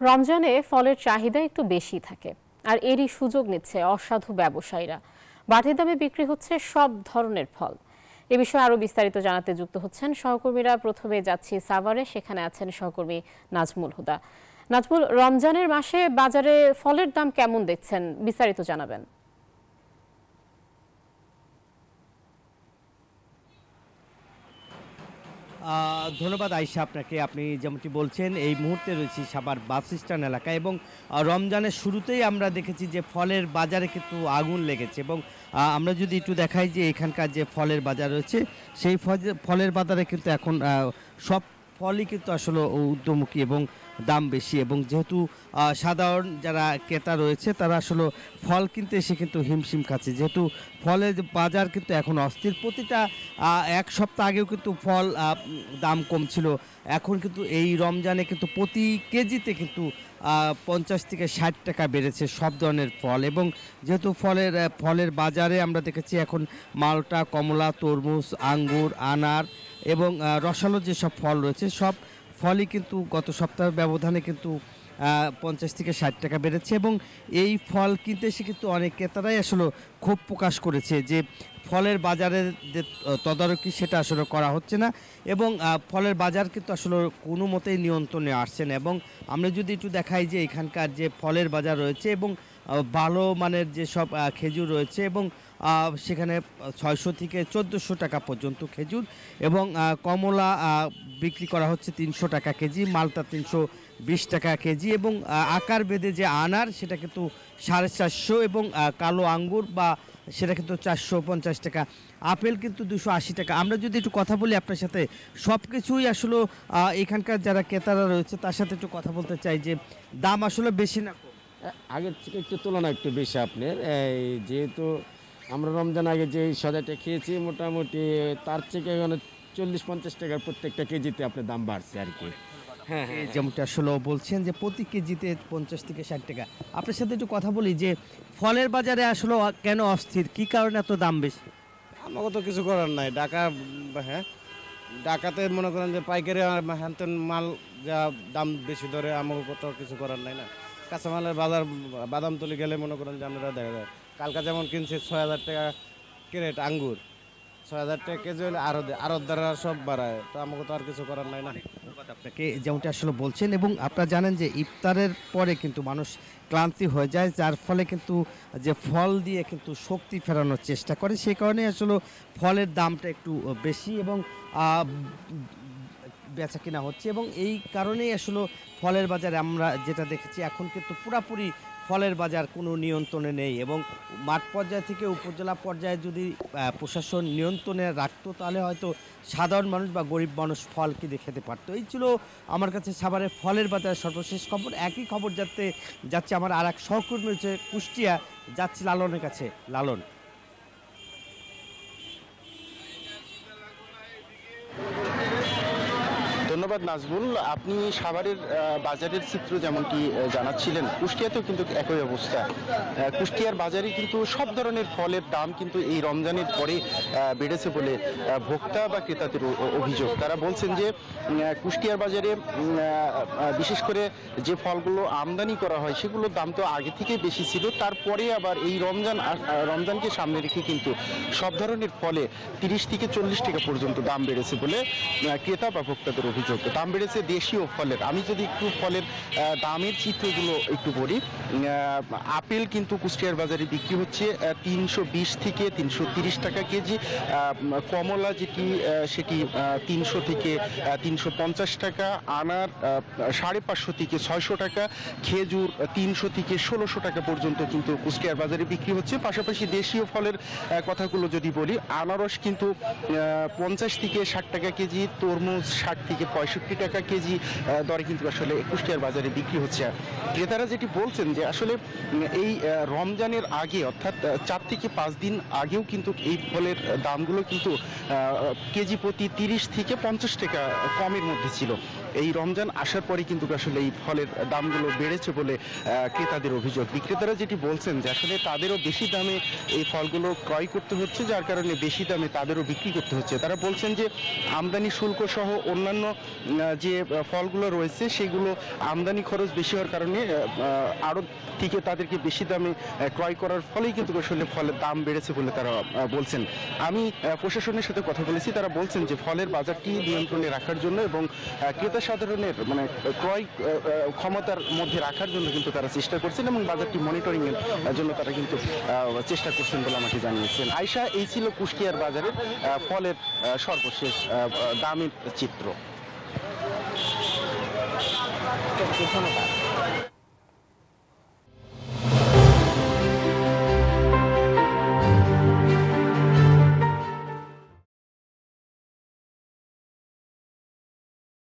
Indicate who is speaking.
Speaker 1: রমজানে ফলের চাহিদা একটু বেশি থাকে, আর এরই সুযোগ নিচ্ছে অসাধু ব্যবসায়ীরা। বাড়তি দামে বিক্রি হচ্ছে সব ধরনের ফল। এ বিষয়ে আরো বিস্তারিত জানাতে যুক্ত হচ্ছেন সহকর্মীরা। প্রথমে যাচ্ছি সাভারে, সেখানে আছেন সহকর্মী নাজমুল হুদা। নাজমুল, রমজানের মাসে বাজারে ফলের দাম কেমন দেখছেন, বিস্তারিত জানাবেন।
Speaker 2: ধন্যবাদ আয়েশা আপনাকে। আপনি যেমনটি বলছেন, এই মুহূর্তে রয়েছি সাভার বাস স্ট্যান্ড এলাকায় এবং রমজানের শুরুতেই আমরা দেখেছি যে ফলের বাজারে কিন্তু আগুন লেগেছে এবং আমরা যদি একটু দেখাই যে এখানকার যে ফলের বাজার রয়েছে সেই ফলের বাজারে কিন্তু এখন সব ফলই কিন্তু আসলে ঊর্ধ্বমুখী এবং দাম বেশি, এবং যেহেতু সাধারণ যারা ক্রেতা রয়েছে তারা আসলে ফল কিনতে এসে কিন্তু হিমশিম খাচ্ছে, যেহেতু ফলের বাজার কিন্তু এখন অস্থির। প্রতিটা এক সপ্তাহ আগেও কিন্তু ফল দাম কম ছিল, এখন কিন্তু এই রমজানে কিন্তু প্রতি কেজিতে কিন্তু 50 থেকে 60 টাকা বেড়েছে সব ধরনের ফল। এবং যেহেতু ফলের বাজারে আমরা দেখেছি এখন মালটা, কমলা, তরমুজ, আঙ্গুর, আনার এবং রসালো যেসব ফল রয়েছে সব ফলই কিন্তু গত সপ্তাহের ব্যবধানে কিন্তু 50 থেকে 60 টাকা বেড়েছে। এবং এই ফল কিনতে এসে কিন্তু অনেক ক্রেতারাই আসলে ক্ষোভ প্রকাশ করেছে যে ফলের বাজারের যে তদারকি সেটা আসলে করা হচ্ছে না এবং ফলের বাজার কিন্তু আসলে কোনো মতেই নিয়ন্ত্রণে আসছে না। এবং আমরা যদি একটু দেখাই যে এখানকার যে ফলের বাজার রয়েছে এবং ভালো মানের যেসব খেজুর রয়েছে এবং সেখানে 600 থেকে 1400 টাকা পর্যন্ত খেজুর, এবং কমলা বিক্রি করা হচ্ছে 300 টাকা কেজি, মালটা 320 টাকা কেজি, এবং আকার বেঁধে যে আনার সেটা কিন্তু 450, এবং কালো আঙ্গুর বা সেটা কিন্তু 450 টাকা, আপেল কিন্তু 280 টাকা। আমরা যদি একটু কথা বলি আপনার সাথে, সব কিছুই আসলে এখানকার যারা ক্রেতারা রয়েছে তার সাথে একটু কথা বলতে চাই যে দাম আসলে বেশি না কম?
Speaker 3: আগের থেকে একটু তুলনা একটু বেশি আপনার। এই যেহেতু আমরা রমজান আগে যে সদাইটা খেয়েছি মোটামুটি তার থেকে এখানে 40-50 টাকার প্রত্যেকটা কেজিতে আপনার দাম বাড়ছে আর কি।
Speaker 2: হ্যাঁ, যেমনটা আসলে বলছেন যে প্রতি কেজিতে 50 থেকে 60 টাকা। আপনার সাথে একটু কথা বলি যে ফলের বাজারে আসলে কেন অস্থির, কি কারণে এত দাম বেশি?
Speaker 4: আমাকে তো কিছু করার নাই। ঢাকাতে মনে করেন যে পাইকারি হ্যান মাল যা দাম বেশি ধরে, আমাকে তো কিছু করার নাই না। কাঁচামালের বাজার বাদামতলি গেলে মনে করেন যে আমরা দেখা যায় কালকা যেমন কিনছি 6000 টাকা ক্যারেট আঙ্গুর, 6000 টাকা কেজি হলে আরো দ্বারা সব বাড়ায়, তো আমাকে তো আর কিছু করার নাই না।
Speaker 2: ধন্যবাদ আপনাকে। যেমনটা আসলে বলছেন, এবং আপনারা জানেন যে ইফতারের পরে কিন্তু মানুষ ক্লান্তি হয়ে যায়, যার ফলে কিন্তু যে ফল দিয়ে কিন্তু শক্তি ফেরানোর চেষ্টা করে, সেই কারণে আসলে ফলের দামটা একটু বেশি এবং বেচা কিনা হচ্ছে। এবং এই কারণেই আসলে ফলের বাজারে আমরা যেটা দেখেছি এখন কিন্তু পুরাপুরি ফলের বাজার কোনো নিয়ন্ত্রণে নেই, এবং মাঠ পর্যায় থেকে উপজেলা পর্যায়ে যদি প্রশাসন নিয়ন্ত্রণে রাখতো তাহলে হয়তো সাধারণ মানুষ বা গরিব মানুষ ফল কিনে খেতে পারতো। এই ছিল আমার কাছে সাভারের ফলের বাজারের সর্বশেষ খবর। একই খবর যাচ্ছে আমার আর এক সহকর্মী হচ্ছে কুষ্টিয়া, যাচ্ছি লালনের কাছে। লালন।
Speaker 5: ধন্যবাদ নাজমুল। আপনি সাভারের বাজারের চিত্র যেমনটি জানাচ্ছিলেন, কুষ্টিয়াতেও কিন্তু একই অবস্থা। কুষ্টিয়ার বাজারে কিন্তু সব ধরনের ফলের দাম কিন্তু এই রমজানের পরে বেড়েছে বলে ভোক্তা বা ক্রেতাদের অভিযোগ। তারা বলছেন যে কুষ্টিয়ার বাজারে বিশেষ করে যে ফলগুলো আমদানি করা হয় সেগুলোর দাম তো আগে থেকেই বেশি ছিল, তারপরে আবার এই রমজানকে সামনে রেখে কিন্তু সব ধরনের ফলে 30 থেকে 40 টাকা পর্যন্ত দাম বেড়েছে বলে ক্রেতা বা ভোক্তাদের অভিযোগ। দাম বেড়েছে দেশীয় ফলের। আমি যদি একটু ফলের দামের চিত্রগুলো একটু বলি, আপেল কিন্তু কুষ্টিয়ার বাজারে বিক্রি হচ্ছে 320 থেকে 330 টাকা কেজি, কমলা সেটি 300 থেকে 350 টাকা, আনার 550 থেকে 600 টাকা, খেজুর 300 থেকে 1600 টাকা পর্যন্ত কিন্তু কুষ্টিয়ার বাজারে বিক্রি হচ্ছে। পাশাপাশি দেশীয় ফলের কথাগুলো যদি বলি, আনারস কিন্তু 50 থেকে 60 টাকা কেজি, তরমুজ 60 থেকে 65 টাকা কেজি দরে কিন্তু আসলে কুষ্টিয়ার বাজারে বিক্রি হচ্ছে। ক্রেতারা যেটি বলছেন যে আসলে এই রমজানের আগে অর্থাৎ 4 থেকে 5 দিন আগেও কিন্তু এই ফলের দামগুলো কিন্তু কেজি প্রতি 30 থেকে 50 টাকা কমের মধ্যে ছিল, এই রমজান আসার পরে কিন্তু আসলে এই ফলের দামগুলো বেড়েছে বলে ক্রেতাদের অভিযোগ। বিক্রেতারা যেটি বলছেন যে আসলে তাদেরও বেশি দামে এই ফলগুলো ক্রয় করতে হচ্ছে, যার কারণে বেশি দামে তাদেরও বিক্রি করতে হচ্ছে। তারা বলছেন যে আমদানি শুল্ক সহ অন্যান্য যে ফলগুলো রয়েছে সেগুলো আমদানি খরচ বেশি হওয়ার কারণে আড়ত থেকে তাদেরকে বেশি দামে ক্রয় করার ফলেই কিন্তু আসলে ফলের দাম বেড়েছে বলে তারা বলছেন। আমি প্রশাসনের সাথে কথা বলেছি, তারা বলছেন যে ফলের বাজারটি নিয়ন্ত্রণে রাখার জন্য এবং ক্রেতা সাধারণের মানে ক্রয় ক্ষমতার মধ্যে রাখার জন্য কিন্তু তারা চেষ্টা করছেন এবং বাজারটি মনিটরিং এর জন্য তারা কিন্তু চেষ্টা করছেন বলে আমাকে জানিয়েছেন। আয়শা, এই ছিল কুষ্টিয়ার বাজারের ফলের সর্বশেষ দামের চিত্র।
Speaker 1: ধন্যবাদ।